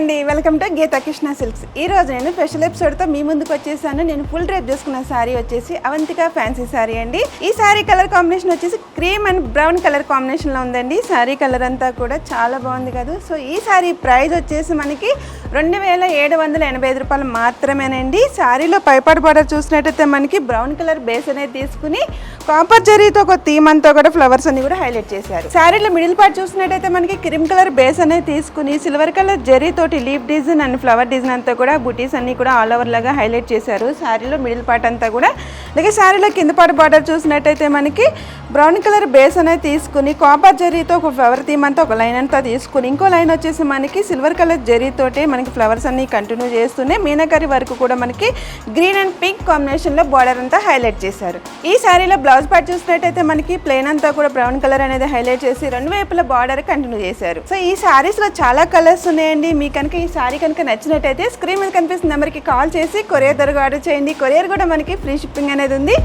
అండి, welcome to Geetha Krishna Silks. ఈ రోజు నేను స్పెషల్ ఎపిసోడ్తో మీ ముందుకు వచ్చేసాను. నేను ఫుల్ డ్రేప్ చేసుకున్న శారీ వచ్చేసి అవంతిక ఫ్యాన్సీ శారీ అండి. ఈ శారీ కలర్ కాంబినేషన్ వచ్చేసి క్రీమ్ అండ్ బ్రౌన్ కలర్ కాంబినేషన్లో ఉందండి. శారీ కలర్ అంతా కూడా చాలా బాగుంది కదా. సో ఈ శారీ ప్రైస్ వచ్చేసి మనకి 2785 రూపాయలు మాత్రమేనండి. శారీలో పైపాటు బార్డర్ చూసినట్టయితే మనకి బ్రౌన్ కలర్ బేస్ అనేది తీసుకుని కాపర్ జరీతో ఒక థీమ్ అంతా కూడా ఫ్లవర్స్ అన్ని కూడా హైలైట్ చేశారు. శారీలో మిడిల్ పార్ట్ చూసినట్టయితే మనకి క్రీమ్ కలర్ బేస్ అనేది తీసుకుని సిల్వర్ కలర్ జరీ తోటి leaf design and flower design అంతా కూడా బుటీస్ అన్ని కూడా ఆల్ ఓవర్ లాగా హైలైట్ చేశారు. శారీలో మిడిల్ పార్ట్ అంతా కూడా. అలాగే శారీలో కింద పార్ట్ బార్డర్ చూసినట్టయితే మనకి బ్రౌన్ కలర్ బేస్ అనేది తీసుకుని కాపర్ జరీతో ఒక ఫ్లవర్ థీమ్ అంతా ఒక లైన్ అంతా తీసుకుని ఇంకో లైన్ వచ్చేసి మనకి సిల్వర్ కలర్ జరీతోటి మనకి ఫ్లవర్స్ అన్ని కంటిన్యూ చేస్తూనే మీనాకరి వరకు కూడా మనకి గ్రీన్ అండ్ పింక్ కాంబినేషన్లో బార్డర్ అంతా హైలైట్ చేశారు. ఈ శారీలో బ్లౌజ్ పార్ట్ చూసినట్టయితే మనకి ప్లెయిన్ అంతా కూడా బ్రౌన్ కలర్ అనేది హైలైట్ చేసి రెండు వైపుల బార్డర్ కంటిన్యూ చేశారు. సో ఈ శారీస్లో చాలా కలర్స్ ఉన్నాయండి. మీకు కనుక ఈ శారీ కనుక నచ్చినట్టయితే స్క్రీన్ మీద కనిపిస్తున్న నెంబర్కి కాల్ చేసి కొరియర్ ద్వారా ఆర్డర్ చేయండి. కొరియర్ కూడా మనకి ఫ్రీ షిప్పింగ్ అనేది ఉంది.